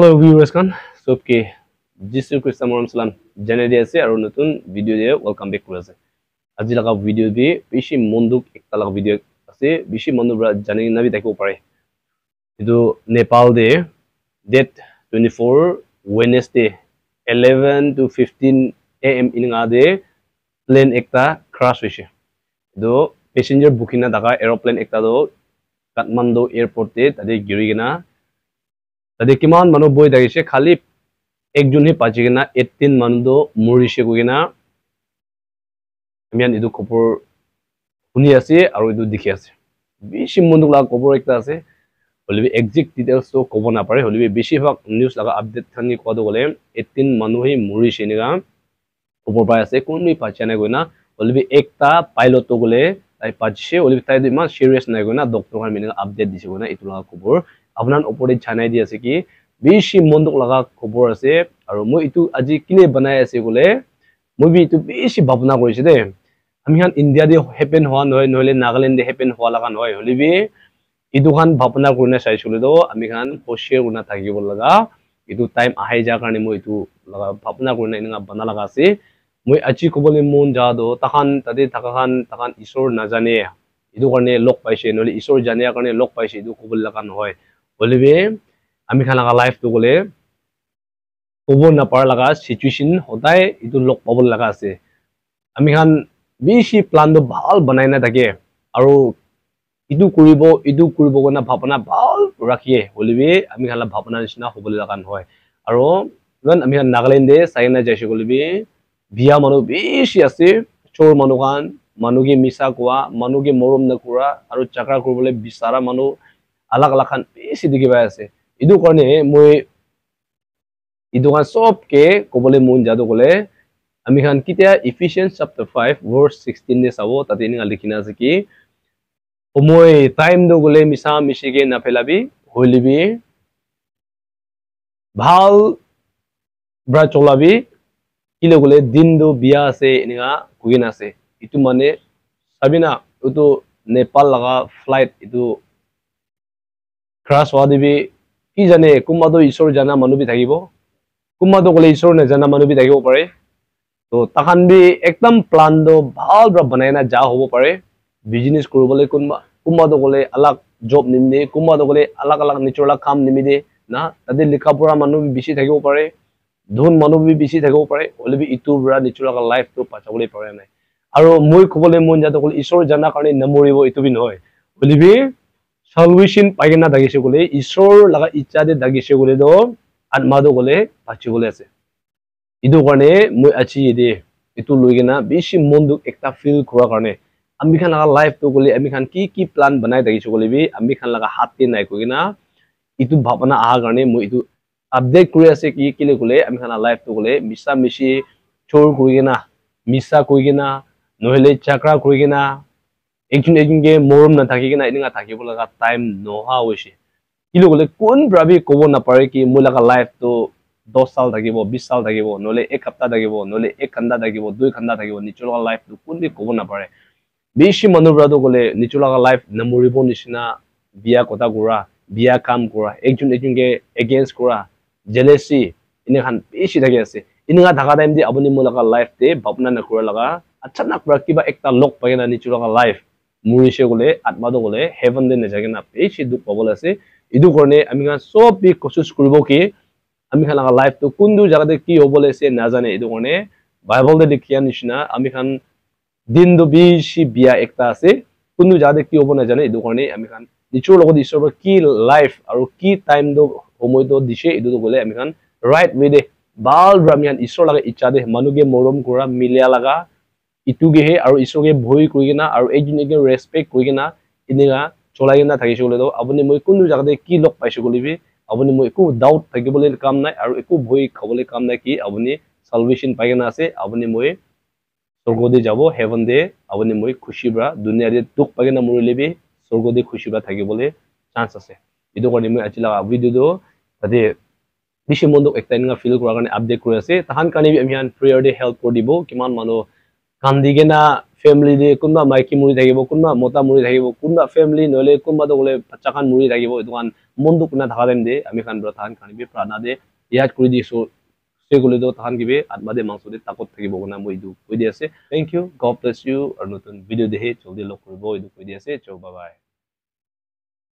Hello viewers kan sobke Jisu Krishna Moram Salam janai ase aru notun video de welcome back kore ase aji laga video bi bishi monduk ekta laga video ase bishi mondu bra jani na bi dekho pare edu Nepal de date 24 Wednesday 11 to 15 am inga de plane ekta crash hoise edu passenger booking na daga aeroplane ekta do Kathmandu airport te tade giri gina tade kiman manu boy dagise khali ekjon hi paji gina 18 manu do morise ko gina amian edu khopor huni ase aru edu dikhi ase bishi munduk la khopor ekta ase holibi exact details to kobo na pare holibi bishi bhag news laga update thani kodo gole 18 manu hi morise niga khopor pai ase kunni pachane goina holibi ekta pilot to gole tai pachise holibi tai iman serious nai goina doctor han miniga update dise goina itu laga khopor আপনার উপরে জানাই দি আছে কি বেশি মন্দক লাগা খবর আছে আর মই ইটু আজি কিনে বানাই আছে বলে মই বি ইটু বেশি ভাবনা করিছে দে আমি হান ইন্ডিয়া দি হ্যাপেন হওয়া নয় নলে নাগাল্যান্ড দি হ্যাপেন হওয়া লাগা নয় হলিবি ইটু খান ভাবনা করনে চাইছিল তো আমি খান হোশে গুনা থাকিব লাগা ইটু টাইম আহাই যা কারণে মই ইটু লাগা ভাবনা করনে ইনগা বানা লাগা আছে মই আজি কবলে মন যা দো তাখান তাদে তাখান ঈশ্বর না জানে ইটু কারণে লোক পাইছে নলে ঈশ্বর জানে কারণে লোক পাইছে ইটু কবল লাগা নহয় বলিবে আমি খান লাগা লাইফ তো গলে কবর না পার লাগা সিচুয়েশন হদায় ইটো লোক পাবল লাগা আছে আমি খান বেশি প্ল্যান তো ভাল বানাই না থাকে আৰু ইটো কৰিব গনা ভাবনা ভাল ৰাখিয়ে বলিবে আমি খান ভাবনা নিচিনা হবলে লাগা নহয় আৰু যেন আমি নাগালেণ্ডে চাইনা যাইছে বলিবে বিয়া মানুহ বেশি আছে চোৰ মানুহকে মিছা কোৱা মানুহকে মৰম নকৰা আৰু চাকৰা কৰিবলৈ বিচাৰা মানুহ अलग अलग खान बेसी दिखि पाइ আছে इदु करने মই इदु खान सब के कोबले मन जादो गले আমি খান কিতিয়া Ephesians chapter 5 verse 16 দে সাবো তাতে নিগা লিখিনা আছে কি সময় টাইম দো গলে মিছা মিছিকে না ফেলাবি হইলিবি ভাল ব্রা চলাবি কিলে গলে দিন দো বিয়া আছে নিগা কুইন আছে ইতু মানে সাবিনা উতো নেপাল লাগা ফ্লাইট ইতু crash wadibi ki jane kumado ishor jana manu bi thagibo kumado gole ishor ne jana manu bi thagibo pare to takhan bi ekdam plan do bhal bra banaina ja hobo pare business korobole kumado gole alag job nimde kumado gole alag nichola kam nimide na tade likha pura manu bi bishi thagibo pare dhun manu bi bishi thagibo pare olebi itu bra nichola life to pachabole pare nai aro moi khobole mon jato gole ishor jana karone namoribo itu bi noy olebi salvation paigena dagise gole ishor laga icha de dagise gole do atma do gole pachi gole ase idu karone moi achi ide itu loigena beshi monduk ekta feel kura karone ami khan laga life to gole ami khan ki plan banai dagise gole bi ami khan laga hatte nai kogena itu bhabana aha karone moi itu update kuri ase ki le gole ami khan life to gole misa mishi chor kogena misa kogena nohele chakra kogena একজন কে মরম না থাকি কিনা ইনিঙা থাকিব লাগা time নহা হইছে kilo গলে কোন ব্রাবি কব না পারে কি মই লাগা লাইফ তো 10 সাল থাকিব 20 সাল থাকিব নলে এক সপ্তাহ থাকিব নলে এক ঘন্টা থাকিব দুই ঘন্টা থাকিব নিচৰ লাগা লাইফ তো কোন বি কব না পাৰে বেশি মানুহ ব্ৰাদো গলে নিচৰ লাগা লাইফ নমৰিব নিচিনা বিয়া কথা কৰা বিয়া কাম কৰা একজন কে এগেইনষ্ট কৰা জেলেসি ইনে খান বেশি থাকি আছে ইনিঙা ঢাকা টাইম দি আপুনি মই লাগা লাইফ তে ভাবনা নকৰা লাগা আচ্ছা না কিবা একটা লোক পাই না নিচৰ লাগা লাইফ মুৰিছে গলে আত্মা দো গলে হেভেন দে নেজাগে না বেশি দুখ পাবল আছে ইদু করনে আমি গান সব বি কোশিশ করব কি আমি খান লাগা লাইফ তো কোনদু জায়গাতে কি হবলে আছে না জানে ইদু করনে বাইবেল দে লিখিয়া নিচিনা আমি খান দিন দো বেশি বিয়া একটা আছে কোনদু জায়গাতে কি হবো না জানে ইদু করনে আমি খান নিচৰ লগত ঈশ্বৰ কি লাইফ আৰু কি টাইম দো সময় দো দিছে ইদু গলে আমি খান রাইট ওয়ে দে বাল ব্রাহ্মণ ঈশ্বৰ লাগা ইচ্ছা দে মানুগে মৰম কৰা মিলিয়া লাগা ইটুগেহে আৰু ইছগে ভয় কইগিনা আৰু একজনকে ৰেসপেক্ট কইগিনা ইনিগা চলাইগিনা থাকিছে বলে তো আপুনি মই কোনটো জায়গাতে কি লক পাইছো বলিবি আপুনি মই একো ডাউট থাকিবলে কাম নাই আৰু একো ভয় খাবলে কাম নাই কি আপুনি সালভেশন পাইগিনা আছে আপুনি মই স্বৰ্গদে যাব হেভেন দে আপুনি মই খুশি ব্ৰা দুনিয়াৰে দুখ পাইগিনা মৰিলেবি স্বৰ্গদে খুশি ব্ৰা থাকিবলে চান্স আছে ইটো কাৰণে মই আছিলা ভিডিওটো তাতে বেছি মন্দক একটা ইনগা ফিল কৰাৰ কাৰণে আপডেট কৰি আছে তাহান কাৰণে আমি প্ৰেয়াৰ দে হেল্প কৰি দিব কিমান মানুহ কান্দিগেনা family de kunba maiki muri thakibo kunba mota muri thakibo kunba family nole kunba to gole bachakan muri thakibo etukan mondu kuna thaka dem de ami khan bra than khani be prana de yat kuri di so se gole do than gibe atma de mangso de takot thakibo gona moi du koi di ase thank you god bless you or notun video de he joldi lok koribo edu koi di ase cho bye bye